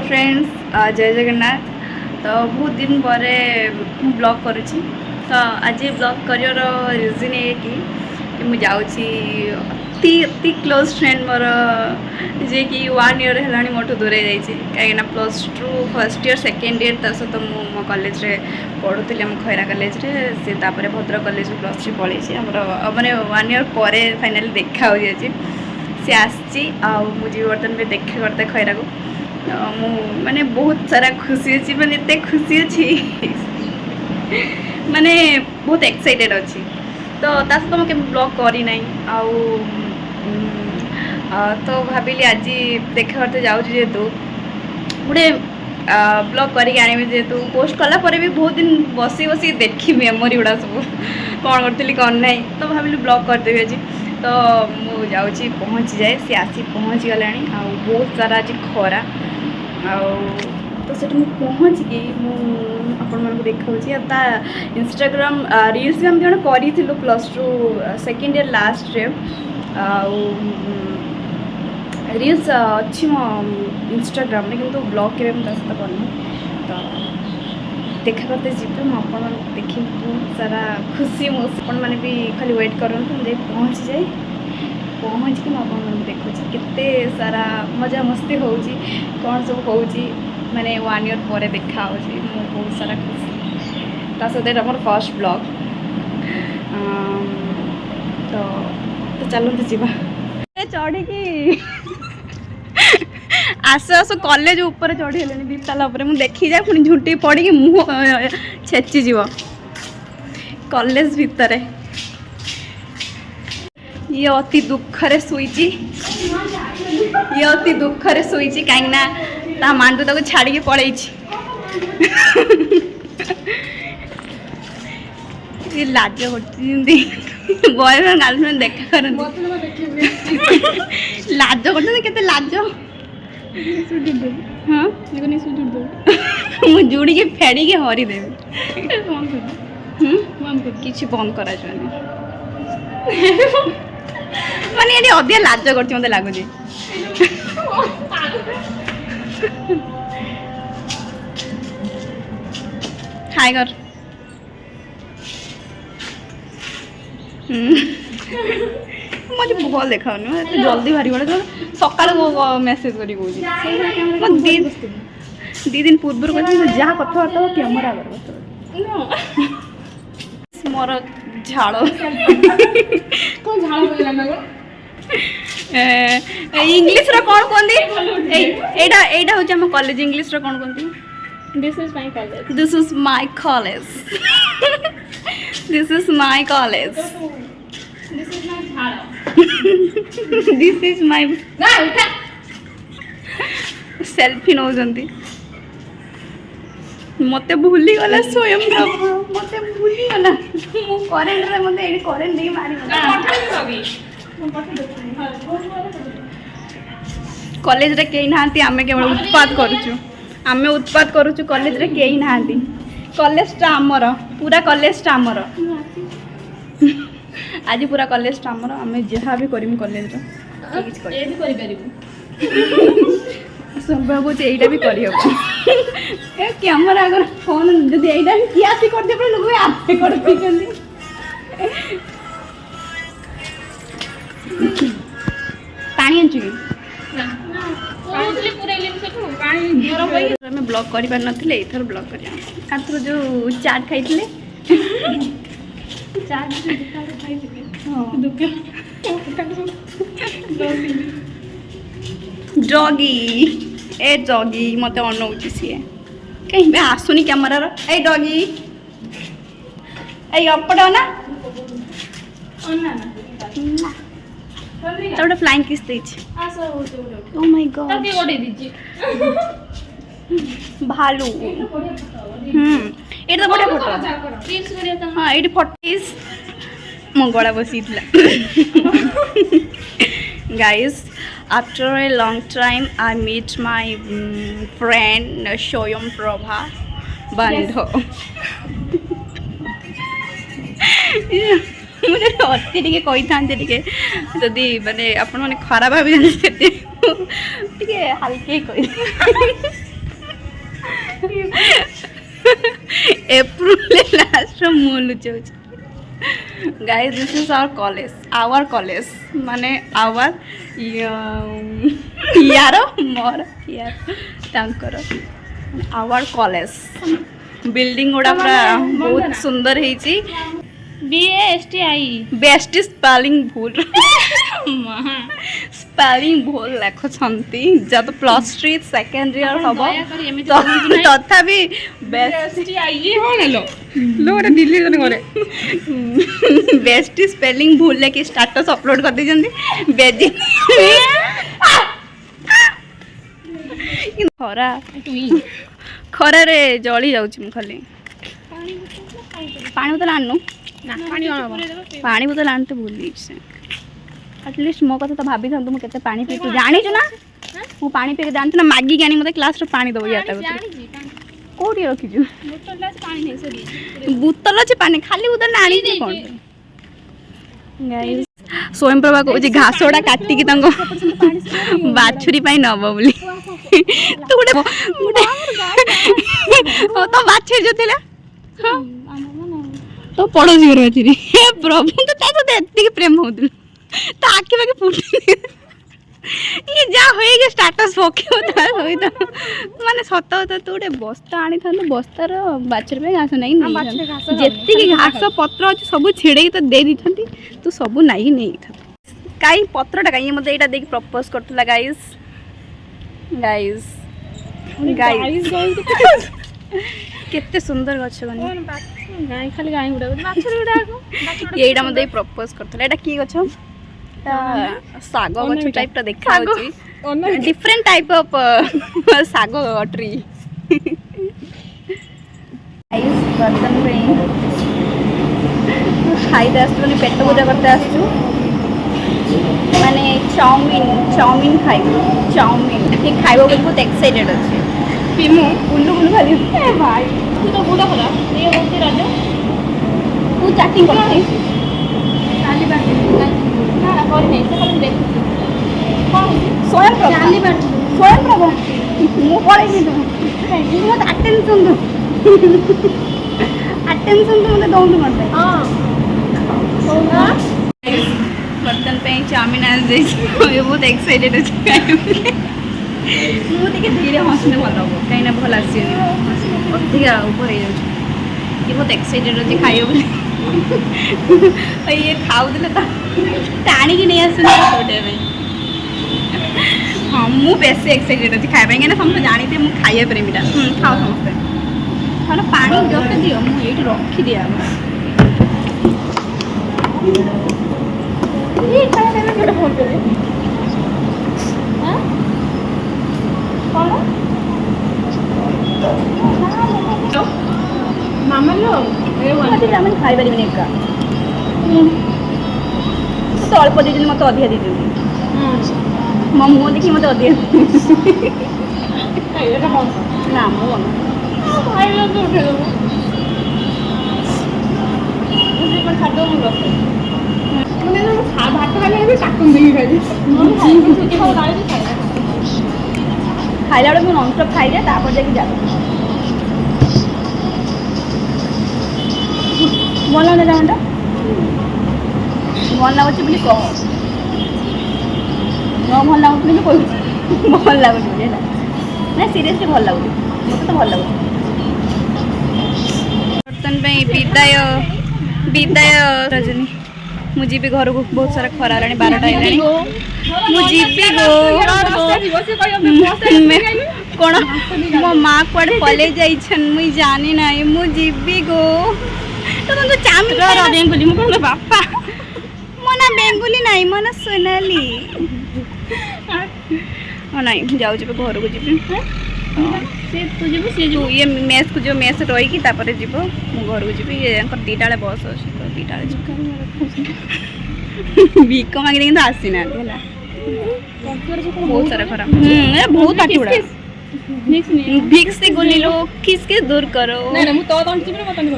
Hello friends, जय जगन्नाथ। तो बहुत दिन पर ब्लॉग करुँची। तो आज ब्लॉग कर रिजन ये कि मुझे अति क्लोज फ्रेंड मोर जे कि 1 ईयर है मोटू दूरे जाइए कहीं +2 फर्स्ट ईयर सेकेंड ईयर ता सहित मो कॉलेज रे पढ़ुली आम खैरा कॉलेज रे से भद्रक कॉलेज +3 पढ़ी मैंने 1 ईयर पर फाइनाली देखा हो सी आसी मुझे बर्तमान में देखा करते खैरा को माने बहुत सारा खुशी अच्छी मैंने एत खुशी अच्छी माने बहुत एक्साइटेड अच्छी। तो सहित मुझे ब्लॉग करना तो भाविली आज देखा करते जाऊँ जेहेतु गोटे ब्लॉग करके आने जेहेतु पोस्ट कला भी बहुत दिन बसी बसी देखी मेमोरी गुड़ा सब कौन करी कौन ना तो भाविली ब्लॉग करदेवी आज। तो मुझे पहुँची जाए सी आसी पहुँची गला बहुत सारा आज खरा तो से पहुँचिकी मुझे देखा इंस्टाग्राम रील्स भी आम जन करूँ +2 सेकेंड ईयर लास्ट रे रील्स अच्छी मो इंस्टाग्राम में किंतु ब्लॉग के सहित करनी तो देखा करते जी मुझे देखी बहुत सारा खुशी मुझे मैंने भी खाली वेट करूँ मुझे पहुँची जाए पहुँच कि मुझे देखुची केते सारा मजा मस्ती हो कौन सब हो मैंने 1 ईयर पर देखा बहुत सारा खुशी सहित मोर फर्स्ट ब्लॉग तो चलते जीवा चढ़ी कि आस आस कॉलेज ऊपर चढ़ी हेले 2 ताला मुझे देखी जाए पुणी झुंटी पड़ी मुँह छेची जीव कॉलेज भितर ये अति दुखरे शुई ये अति दुखरे शुई कहीं मांडू तक छाड़ी पड़े लाज कर बॉयफ्रेंड गर्लफ्रेंड देखा कर लाज कर लाज हाँ मुझे जुड़ी के फेड़ी के हरी देवी किसी बंद करा माने ये अधिक लाज कर मत लगुच हाय कर मुझे भल देखा जल्दी बाहरी पड़े सका मेसेज कर दी दिन पूर्व जहाँ कथबार्ता कैमरा मोर झाड़ इंग्लिश रो कौन कहते एटा हूँ आम कॉलेज इंग्लिश रो कौन कहते This is my college. This is my college. This is my college. This is my झाड़ा. This is my ना उठा. सेल्फी नौ जंती. मते भूली गला स्वयं प्रभु मते भूली गला मु करेंट रे मते एडी करेंट नहीं मारी कॉलेज रे केही नांती आमे केवल उत्पाद करूछु आमे उत्पाद करूछु कॉलेज रे केही नांती कॉलेज टा हमर पूरा कॉलेज टा हमर आज पूरा कॉलेज टा हमर आमे जहा भी करिम कॉलेज रे किछ कर एडी करि परिबो संभव होते एटा भी करी हो ए कैमरा अगर फोन जदि एटा की आसी कर दे लोग आते कर पिचंदी पानी अंचु मैं ब्लॉग कर एथर ब्लॉग कर जो चाट खाई डॉगी ए डॉगी मत अनौची सी कहीं आसुनी कैमरा ए डॉगी ए अपड़ ना गोटे flying kiss oh my God भालू ये तो बड़े फोटो हाँ ये फोटो मो गला बसी guys after a long time I meet my friend Swayam Prabha बंधो मुझे अति टे कही था जदि माने आपण मैंने खराब भावी टे हल्के कही एप्रिल लास्ट मु लुचाऊँ guys this is our college माने आवर यार मोर यार तांकर आवर कॉलेज बिल्डिंग गुड़ा पूरा बहुत सुंदर है BASTI बेस्ट स्पेलिंग भूल स्पेलिंग भूल लिखुंती जब प्लस 3 सेकेंड ईयर हम तथापि बेस्ट स्पेलिंग भूल लेके स्टेटस अपलोड कर दीजिए बेजी खरा खरा रे जली जाऊँ खाली पानी बोतल आनु पानी बोतल आनते भूल से एटलिस्ट मो कथा तो भाभी था तुम केते पानी पी तू जानी छु ना मु पानी पी के जानत ना मागी गानी मते क्लास रो पानी दबो याटा कोठी रखी छु बोतल अछि पानी खाली बोतल आनी छु कोन गाइस स्वयं प्रभा को जे घासोडा काटी की तंग बाछुरी पाई नबो बोली तू गुटे ओ तो बाछुरी जो थिला तो पड़ोसी घर अच्छी हे प्रभु तो सहित एति प्रेम होती तो आखि पाखे फुट ये जा हो स्टाटस पकेब सहित माने सत कथा तू गोटे बस्ता आनी था बस्तार बाछर पे घास नहीं जी घास पत्र अच्छे सब छिड़े तो दे दी तू सब नाई नहीं था कहीं पत्रटा कहीं मत यहाँ देख प्रपोज करता गाइस गाइस गाइस केते सुंदर गछ बनी खाली गाई गुड़ा येटा मते प्रपोज करथले एटा की गछ साग गछ टाइप ता देखा होची डिफरेंट टाइप ऑफ साग ट्री गाइस बर्तन पे खाई दस्तनी पेट पूजा करते आसु माने चाउमीन खाइबो चाउमीन ठीक खाइबो बोली बहुत एक्साइटेड अछि पिमु उल्लू उल्लू खाली ए भाई तू तो बुला होला ये होती राजा तू चैटिंग करते चाली बात ना ना कोई नहीं से खाली देख कौन स्वयं प्रभा चाली बात स्वयं प्रभा मु पड़े नहीं तू मत अटेंशन दो अटेंशन तो मते दउनु मते हां होगा बर्तन पे चाउमीन आ जाई ये बहुत एक्साइटेड अछि मुझे धीरे हसने भल हम कहीं भल आसे अधिका ऊपर ये बहुत एक्साइटेड अच्छे खाइब ये खाऊले तो टाणिकी नहीं आसटे हाँ मु बेसी एक्साइटेड अच्छे खाया कहीं समस्त जानते मुझे खाइए प्रेमीटा खाओ समस्ते हाँ पानी जस्ट दियो मुझे ये रखी दिया फोन कर मामा लो मैं खाई पारि एका तो अल्प दीदी मत अधिका दीदी मो मुह देखी मत अधिका ना मो भात खाई काटून देखी खाइला बेले नॉन स्टॉप खाई जाए तापर जाके जा भल लगुन जाऊँटा भल लगुच बोली कह न भल लगुच बोली कह भल लगुच बोली ना सीरियसली भल लगुच मत तो भल लगुच बर्तन विदाय विदाय रजनी मुझे भी घर को बहुत सारा खरा ला 12टा है मुझे कौन मो माँ कड़े कॉलेज जाइछन मुई जानी ना मुझे भी गो तो तुम तो चामिन बेंगुली मु कौन बापा मना बेंगुली नहीं मना सोनाली ओ नहीं जाऊ जब घर को जीबी से तू जीबू से जो ये मेस को जो मेस रही की तापर जीबो मु घर को जीबी ये अंकर 2टा बले बस अछि तो 2टा भिक मांगे কিন্তু আসি না ହେଲା बहुत सारा खरा बहुत पाटी उड़ा ভিক্স से गोली लो किसके दूर करो ना ना मु तो तंटी में मत नहीं